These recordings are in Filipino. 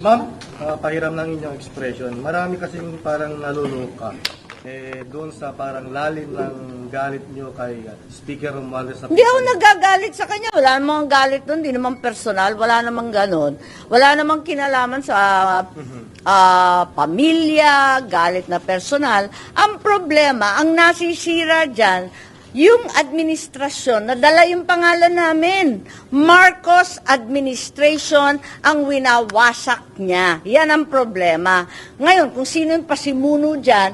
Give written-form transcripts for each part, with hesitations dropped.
Ma'am, pahiram ng inyong expression. Marami kasing parang naluluka. Doon sa parang lalim ng galit nyo kay Speaker Romualdez. Hindi ako nagagalit sa kanya. Wala namang galit doon. Hindi naman personal. Wala namang ganon. Wala namang kinalaman sa pamilya, galit na personal. Ang problema, ang nasisira dyan, yung administrasyon, nadala yung pangalan namin. Marcos administration ang winawasak niya. Yan ang problema. Ngayon, kung sino yung pasimuno dyan,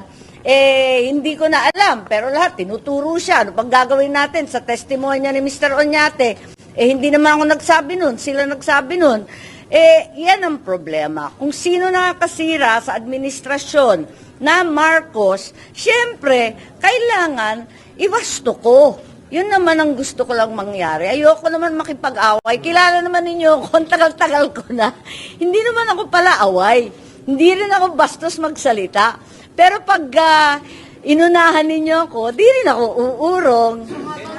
hindi ko na alam. Pero lahat, tinuturo siya. Ano pang gagawin natin sa testimonya ni Mr. Oñate? Hindi naman ako nagsabi nun. Sila nagsabi nun. Yan ang problema. Kung sino nakakasira sa administrasyon na Marcos, syempre, kailangan iwasto ko. Yun naman ang gusto ko lang mangyari. Ayoko naman makipag-away. Kilala naman ninyo ako, ang tagal-tagal ko na. Hindi naman ako pala away. Hindi rin ako bastos magsalita. Pero pag inunahan ninyo ako, di rin ako uurong.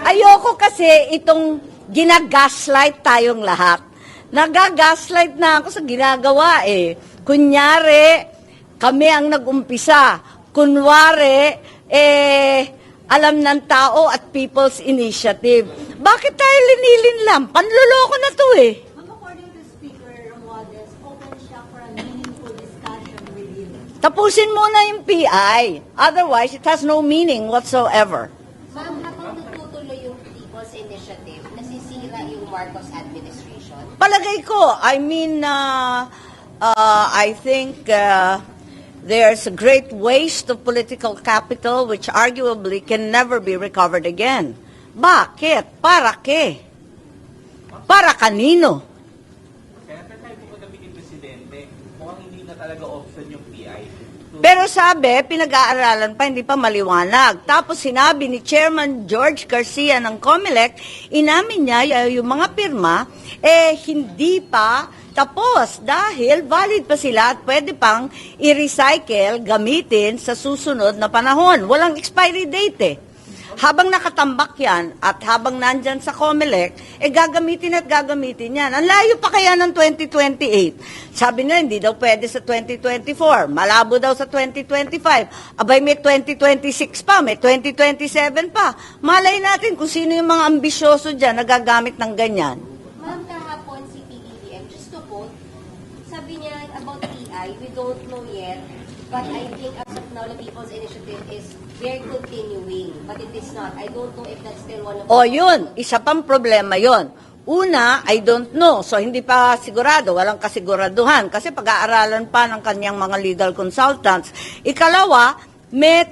Ayoko kasi itong ginagaslight tayong lahat. Nagagaslight na ako sa ginagawa Kunyari, kami ang nag-umpisa. Kunwari, alam ng tao at People's Initiative. Bakit tayo linilin lang? Panloloko na to Ma'am, according to Speaker Romualdez, open siya for a meaningful discussion with you. Tapusin muna yung PI. Otherwise, it has no meaning whatsoever. Ma'am, habang nagtutuloy yung People's Initiative, nasisira yung Marcos administration? Palagay ko, I think there's a great waste of political capital which arguably can never be recovered again. Bakit? Para ke? Para kanino? Senator, tayo po kagabi ni Presidente, mukhang hindi na talaga option yung PI. Pero sabi, pinag-aaralan pa, hindi pa maliwanag. Tapos sinabi ni Chairman George Garcia ng COMELEC, inamin niya yung mga pirma, hindi pa tapos dahil valid pa sila at pwede pang i-recycle, gamitin sa susunod na panahon. Walang expiry date Habang nakatambak yan at habang nandyan sa COMELEC, gagamitin at gagamitin yan. Ang layo pa kaya ng 2028. Sabi na, hindi daw pwede sa 2024. Malabo daw sa 2025. Abay, may 2026 pa, may 2027 pa. Malay natin kung sino yung mga ambisyoso dyan na gagamit ng ganyan. Ma'am, kahapon si PBBM, just to quote, sabi niya about PI, we don't know yet, but I think as of now, the People's Initiative is they're continuing, but it is not. I don't know if that's still one of O yun, isa pang problema yon. Una, I don't know. So, hindi pa sigurado. Walang kasiguraduhan. Kasi pag-aaralan pa ng kanyang mga legal consultants. Ikalawa, may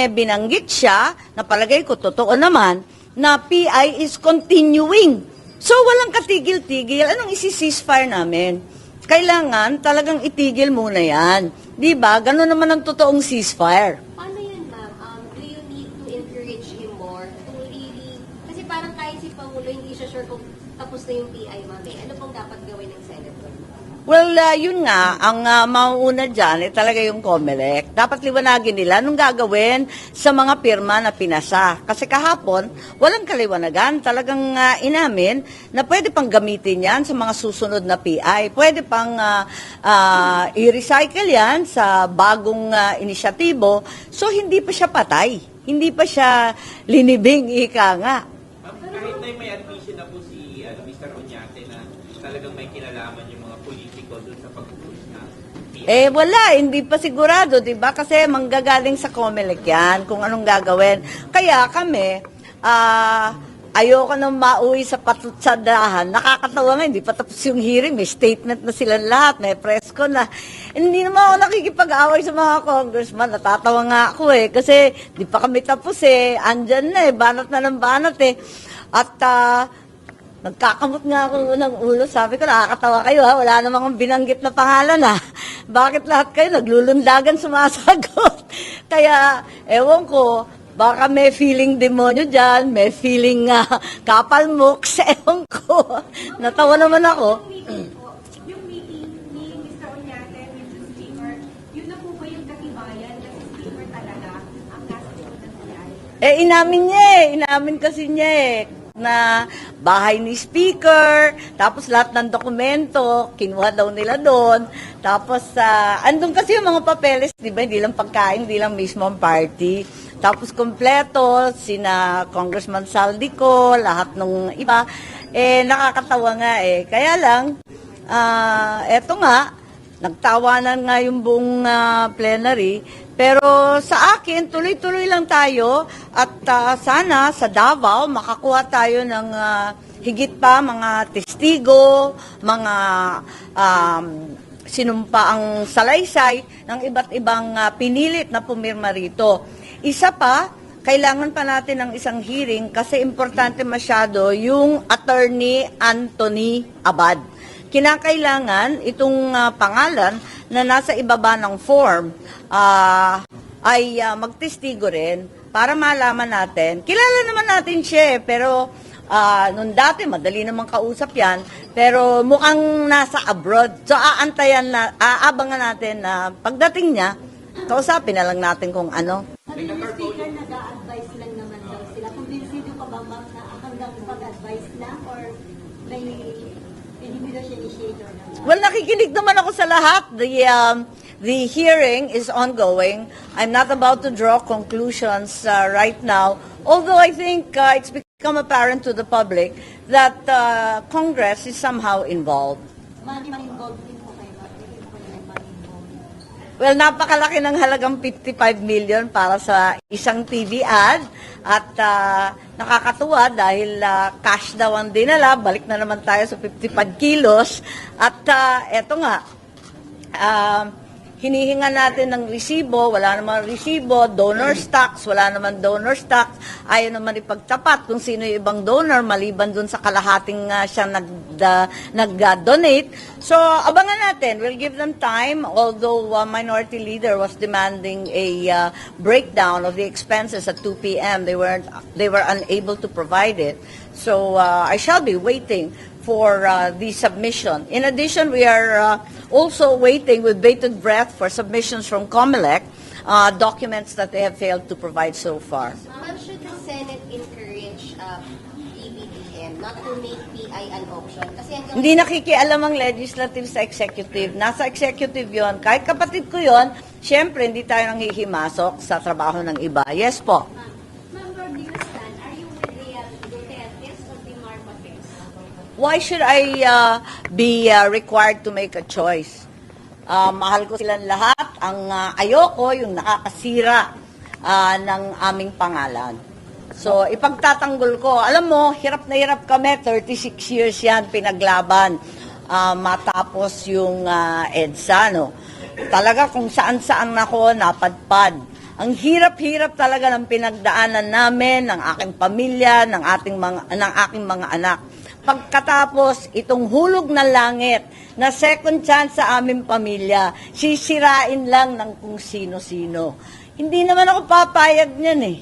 binanggit siya, na palagay ko, totoo naman, na PI is continuing. So, walang katigil-tigil. Anong isi-ceasefire namin? Kailangan talagang itigil muna yan. Diba? Ganun naman ang totoong ceasefire. Paano yan, ma'am? Do you need to encourage him more to really, kasi parang kahit si Pangulo, hindi siya sure kung tapos na yung PI, ma'am. Ano pong dapat gawin ng Senator? Well, yun nga, ang mauuna dyan talaga yung COMELEC. Dapat liwanagin nila anong gagawin sa mga pirma na pinasa. Kasi kahapon, walang kaliwanagan. Talagang inamin na pwede pang gamitin yan sa mga susunod na PI. Pwede pang i-recycle yan sa bagong inisyatibo. So, hindi pa siya patay. Hindi pa siya linibing, ika nga. Ma'am, kahit na may admission na po si Mr. Oñate na talagang may kinalaman yung mga politiko doon sa pag-push na PI. Wala, hindi pa sigurado, 'di ba? Kasi manggagaling sa COMELEC 'yan kung anong gagawin. Kaya kami, ayoko nang mauwi sa patutsadahan. Nakakatawa nga, hindi pa tapos yung hearing, may statement na sila lahat, may press ko na. Hindi naman ako nakikipag-away sa mga congressman. Natatawa nga ako kasi di pa kami tapos andyan na banat na ng banat At nagkakamot nga ako ng ulo. Sabi ko, nakakatawa kayo wala namang binanggit na pangalan Bakit lahat kayo naglulundagan sumasagot? Kaya, ewan ko, baka may feeling demonyo dyan, may feeling kapalmoks, ewan ko. Natawa naman ako. Yung meeting ni Mr. Oñate with the speaker, yun na po ba yung katibayan na si speaker talaga ang nasa likod ng PI? Inamin niya inamin kasi niya na bahay ni Speaker, tapos lahat ng dokumento, kinuha daw nila doon. Tapos, andun kasi yung mga papeles, di ba? Hindi lang pagkain, hindi lang mismo ang party. Tapos, kompleto, sina Congressman Saldico, lahat ng iba. Nakakatawa nga eh. Kaya lang, eto nga, nagtawanan nga yung buong plenary. Pero sa akin, tuloy-tuloy lang tayo at sana sa Davao makakuha tayo ng higit pa mga testigo, mga sinumpa ang salaysay ng iba't ibang pinilit na pumirma rito. Isa pa, kailangan pa natin ng isang hearing kasi importante masyado yung Attorney Anthony Abad. Kinakailangan itong pangalan na nasa ibaba ng form ay magtestigo rin para malaman natin. Kilala naman natin siya pero nung dati madali namang kausap yan pero mukhang nasa abroad. So aabangan natin na pagdating niya, kausapin na lang natin kung ano. Sabi ng speaker, nag-a-advise lang naman daw sila. Kumbinsido ka ba, ma'am, na hanggang pag-advise lang or may hindi daw siya initiator naman? Well, nakikinig naman ako sa lahat. The hearing is ongoing. I'm not about to draw conclusions right now, although I think it's become apparent to the public that Congress is somehow involved. Money involved din po kayo, ma'am. Hindi po nila money involved. Well, napakalaki ng halagang 55 million para sa isang TV ad at nakakatuwa dahil cash daw ang dinala, balik na naman tayo sa 55 kilos at eto nga, hinihinga natin ng resibo, wala naman resibo, donor stocks, wala naman donor stocks, ayaw naman ipagtapat kung sino yung ibang donor, maliban dun sa kalahating siya nag-donate. So, abangan natin. We'll give them time, although Minority Leader was demanding a breakdown of the expenses at 2 p.m. They were unable to provide it. So, I shall be waiting for the submission. In addition, we are also waiting with bated breath for submissions from COMELEC, documents that they have failed to provide so far. Ma'am, should the Senate encourage PBBM not to make PI an option? Kasi hanggang Hindi nakikialam ang legislative sa executive. Nasa executive yon. Kahit kapatid ko yon, syempre hindi tayo nang hihimasok sa trabaho ng iba. Yes po. Ma'am, where do you stand? Are you with the Dutertes or the Marcoses? Why should I be required to make a choice? Mahal ko silang lahat. Ang ayoko, yung nakakasira ng aming pangalan. So, ipagtatanggol ko. Alam mo, hirap na hirap kami. 36 years yan pinaglaban. Matapos yung EDSA, no? Talaga kung saan-saan ako napadpad. Ang hirap-hirap talaga ng pinagdaanan namin, ng aking pamilya, ng aking mga anak. Pagkatapos, itong hulog ng langit na second chance sa aming pamilya, sisirain lang ng kung sino-sino. Hindi naman ako papayag niyan eh.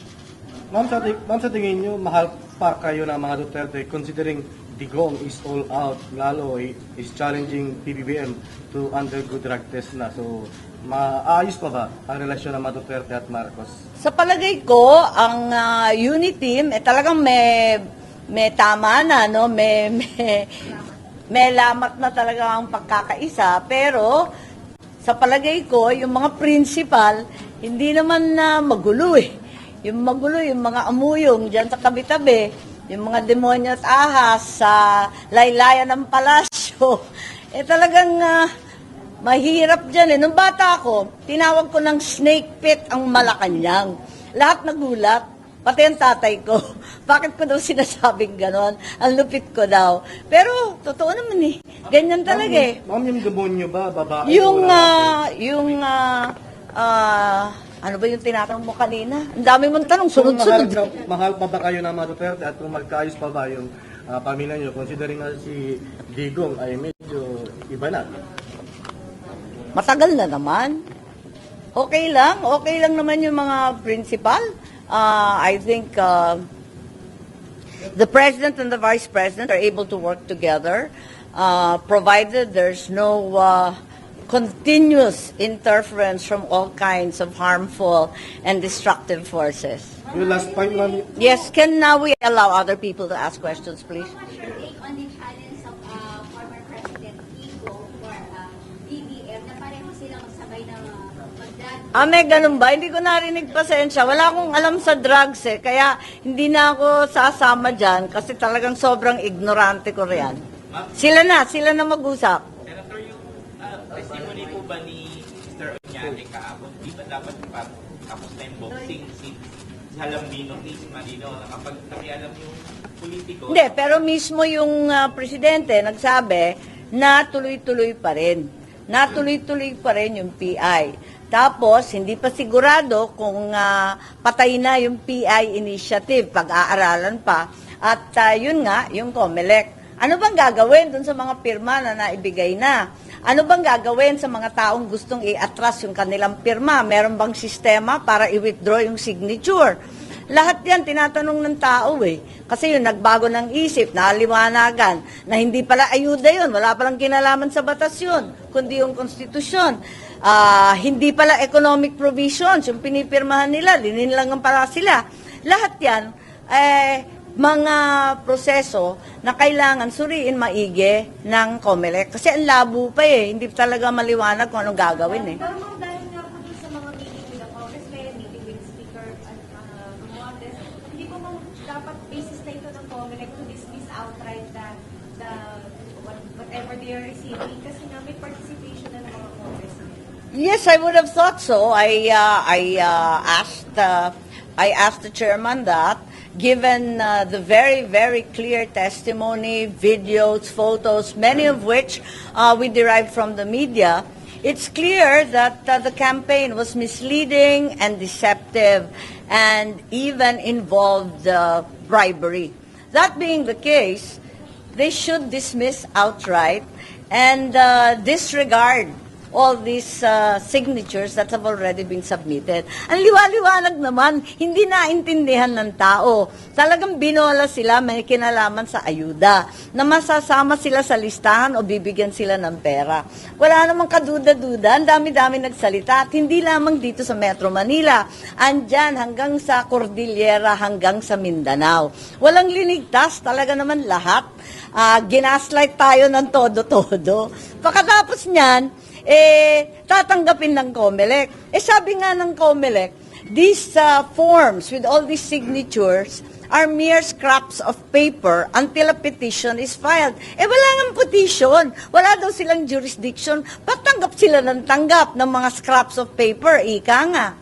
Ma'am, sa tingin nyo, mahal pa kayo ng mga Duterte considering Digong is all out, lalo is challenging PBBM to undergo drug test na. So, maayos pa ba ang relasyon ng mga Duterte at Marcos? Sa palagay ko, ang unity team, talagang may tama na, no? May lamat na talaga ang pagkakaisa. Pero, sa palagay ko, yung mga principal, hindi naman na magulo eh. Yung magulo, yung mga amuyong dyan sa tabi-tabi, yung mga demonyo at ahas sa laylayan ng palasyo, talagang mahirap dyan eh. Nung bata ako, tinawag ko ng snake pit ang Malacanang. Lahat nagulat, pati ang tatay ko. Bakit ko daw sinasabing ganon? Ang lupit ko daw. Pero, totoo naman eh. Ganyan talaga eh. Ma'am, yung demonyo ba, babae? Ano ba yung tinatanong mo kanina? Ang dami mong tanong, sunod-sunod. Mahal pa ba kayo ng mga Duterte at kung magkaayos pa ba yung pamilya nyo, considering na si Digong ay medyo iba na? Matagal na naman. Okay lang naman yung mga principal. I think the President and the Vice President are able to work together, provided there's no continuous interference from all kinds of harmful and destructive forces. Yung last point, ma'am, Yes, can now we allow other people to ask questions, please? What's your take on the challenge of former President Kiko for BBM na pareho silang sabay na mag-drug? May ganun ba? Hindi ko narinig, pasensya. Wala akong alam sa drugs kaya hindi na ako sasama dyan kasi talagang sobrang ignorante ko riyan. Sila na mag-usap. Senator, yung testimony po ba ni Mr. Oñate kahapon, di ba dapat tapos na yung boxing si Halambino, case Marino, kapag nakialam yung politiko? Hindi, pero mismo yung presidente nagsabi na tuloy-tuloy pa rin. Natuloy-tuloy pa rin yung PI. Tapos, hindi pa sigurado kung patay na yung PI initiative, pag-aaralan pa. At yun nga, yung COMELEC. Ano bang gagawin dun sa mga pirma na naibigay na? Ano bang gagawin sa mga taong gustong i-atras yung kanilang pirma? Meron bang sistema para i-withdraw yung signature? Lahat yan tinatanong ng tao Kasi yung nagbago ng isip, naliwanagan, na hindi pala ayuda yun, wala palang kinalaman sa batas yun, kundi yung konstitusyon. Hindi pala economic provisions, yung pinipirmahan nila, linilangan para sila. Lahat yan, mga proseso na kailangan suriin maigi ng COMELEC. Kasi ang labo pa hindi talaga maliwanag kung anong gagawin Pero ma'am, dahil nga po dun sa mga meeting with the Congress, may meeting with Speaker Romualdez, hindi po ma'am dapat basis na ito ng COMELEC to dismiss outright whatever they are receiving kasi nga may participation na ng mga Congressmen. Yes, I would have thought so. I asked the chairman that, given the very, very clear testimony, videos, photos, many of which we derived from the media, it's clear that the campaign was misleading and deceptive and even involved bribery. That being the case, they should dismiss outright and disregard all these signatures that have already been submitted. Ang liwa-liwanag naman, hindi naintindihan ng tao. Talagang binola sila, may kinalaman sa ayuda, na masasama sila sa listahan o bibigyan sila ng pera. Wala namang kaduda-duda, ang dami-dami nagsalita, at hindi lamang dito sa Metro Manila, andyan hanggang sa Cordillera, hanggang sa Mindanao. Walang linigtas, talaga naman lahat. Ginaslight tayo ng todo-todo. Pagkatapos niyan, tatanggapin ng COMELEC. Sabi nga ng COMELEC, these forms with all these signatures are mere scraps of paper until a petition is filed. Wala nga petition. Wala daw silang jurisdiction. Patanggap sila ng tanggap ng mga scraps of paper. Ika nga.